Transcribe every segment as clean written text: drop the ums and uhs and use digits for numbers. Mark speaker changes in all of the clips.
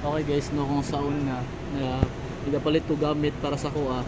Speaker 1: Okay guys, no kung saon na igapalit ko gamit para sa kuha.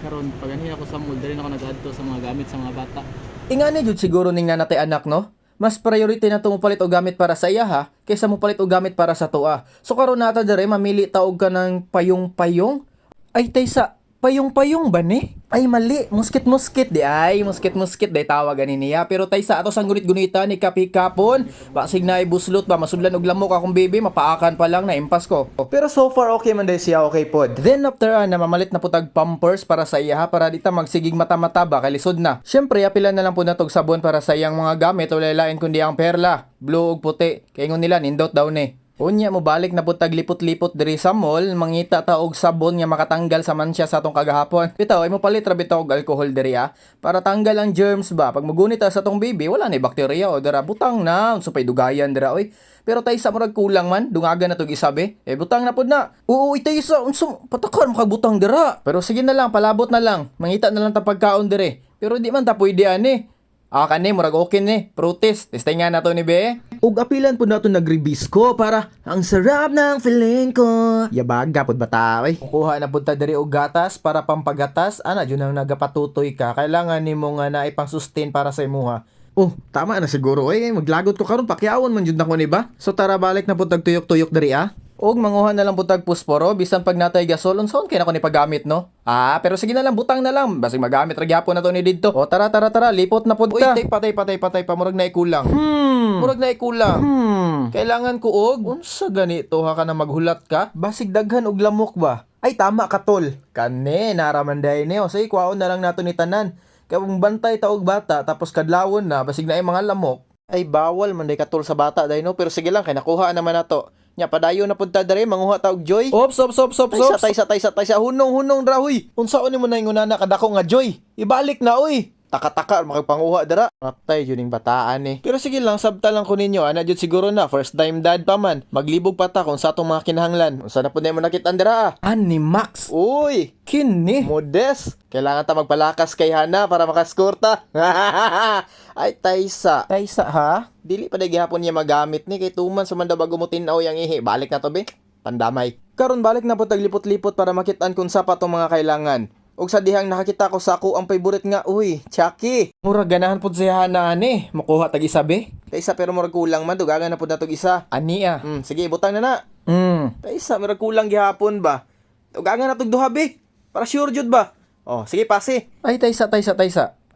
Speaker 1: Karon pag anhi ako sa mall, dali na ako nagadto sa mga gamit sa mga bata.
Speaker 2: Ingani jud siguro ning nanatay anak no? Mas priority na to mo palit og gamit para sa iya ha, kaysa mo palit og gamit para sa tuwa. So karon nata dire mamili ta og ka ng payong-payong. Ay tay sa payong-payong ba ni? Ay mali, muskit-muskit di ay, muskit-muskit day tawagan ni niya. Pero tay sa ato sang gunit-gunita ni kapikapon, basig na ibuslot ba masudlan og lamok akong baby, mapaakan pa lang na impas ko. Pero so far okay man day siya, okay pod. Then after na mamalit na putag pampers para sa iya ha, para di ta magsigig mata-mata ba kay lisod na. Syempre apilan na lang po natog sabon para sa iyang mga gamit o lain kundi ang perla, blue ug puti. Kay ngon nila nindot daw ni. Unya mo balik na putag lipot-lipot diri sa mall, mangita ta og sabon nga makatanggal sa mansya sa atong kagahapon. Bitaw ay mo palit ra bitaw og alcohol diri para tanggal ang germs ba. Pag magunit ta sa atong baby, wala na bakterya o dara butang na, unsa pay dugayan dira oy. Pero tay sa murag kulang man, dungagan na tog isabi. Butang na pud na. Oo, itay sa unsa patakar makabutang dira. Pero sige na lang, palabot na lang. Mangita na lang ta pagkaon diri. Pero di man ta pwede ani. Kani murag okay ni, protest. Testay nga na to ni be. Ug apilan po nato nagrebisco para ang sarap ng feeling ko. Yabaga pod bata oy. Kuha na pud ta diri og gatas para pampagatas. Ana jud nang nagapatutoy ka. Kailangan nimo nga na ipang sustain para sa imuha. Oh, tama na siguro oy. Maglagot ko karon pakyawon man jud nako ni ba. So tara balik na pud tagtuyok-tuyok diri Og manguha na lang butag pusporo bisan pag natay gasol unsaon kay nako ni pagamit no. Pero sige na lang butang na lang basig magamit ra gyapon na to ni didto. O tara lipot na pud ta. Uy, patay pamurag na ikulang. Murag na ikulang. Kailangan ko og unsa ganito ha ka na maghulat ka? Basig daghan og lamok ba? Ay tama ka tol. Kani naraman day ni o say kwaon na lang nato ni tanan. Kay kung bantay ta og bata tapos kadlawon na basig na ay mga lamok. Ay bawal man day katol sa bata day no pero sige lang kay nakuha naman nato. Nya padayon na punta dere manguha ta og joy. Ops. Taysa hunong dra huy. Unsaon nimo na inguna kadako nga joy? Ibalik na oy. Taka-taka makagpanguha dara. Matay jud ning bataan ni. Pero sige lang sabta lang ko ninyo ana jud siguro na first time dad pa man. Maglibog pa ta kung sa atong mga kinahanglan. Unsa na pud mo nakit-an dira? Ani Max. Uy, kini. Modest. Kailangan ta magpalakas kay Hana para makascore ta. Ay Taysa. Taysa ha? Dili pa day gihapon niya magamit ni kay tuman sa manda bago mo tin-aw yang ihi. Balik na to be. Pandamay. Karon balik na po taglipot-lipot para makit-an kung sa pa tong mga kailangan. Og sa dihang nakakita ko sa ako ang favorite nga, uy, Chucky. Murag ganahan pud siya na ani, makuha tag isa be. Kaysa pero murag kulang man dugangan na pud natog isa. Ani sige butang na na. Kaysa murag kulang gihapon ba. Dugangan na tog duha be. Para sure jud ba. Sige pase. Ay taysa.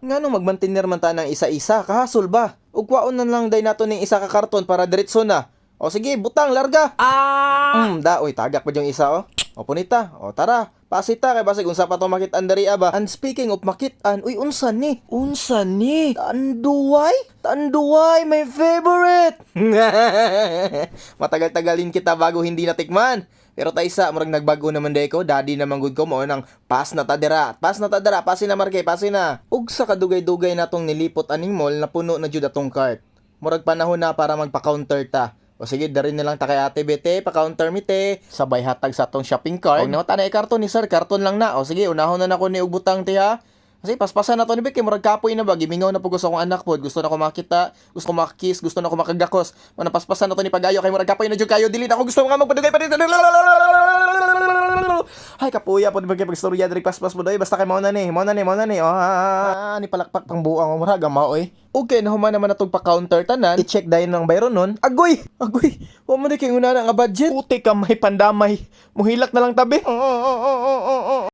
Speaker 2: Ngano magmantener man ta ng isa-isa, kahasol ba? Ug kwaon na lang day nato ning isa ka karton para diretso na. Sige, butang larga. Oy, tagak pa yung isa punita. Tara. Pasita kay basig unsa pa to makit-an diri ba. And speaking of makit-an, uy unsa ni? Tanduay, my favorite. Matagal-tagalin kita bago hindi natikman. Pero taysa murag nagbago naman day ko, daddy naman gud ko mo nang pas na tadira, pasin na marke, pasin na. Ug sa kadugay-dugay natong nilipot aning mall na puno na jud atong cart. Murag panahon na para magpa-counter ta. Sige, dari na lang ta kay ate bete, pa-counter mi te. Sabay hatag sa atong shopping cart. Og nawata na karton ni sir, karton lang na. Sige, unahon na nako ni og butang te ha. Kasi paspasan na to ni Bek, murag kapoy na ba? Gimingaw na po gusto akong anak po. Gusto na ko makita, gusto ko makiss, gusto na ko makagakos. Paspasan na to ni Pagayo, kay murag kapoy na jud kayo. Dili na ako gusto nga magpadugay pa rin. Ay, kapuya po, di ba kayo pagstorya, dari paspas mo doy. Basta kay mauna ni. Ni palakpak pang buang, murag gamao Okay, nahuman naman natong pa-counter tanan. I-check dayon ng bayro nun. Agoy! Wa mo di kay una nga budget. Puti ka may pandamay. Muhilak na lang tabi.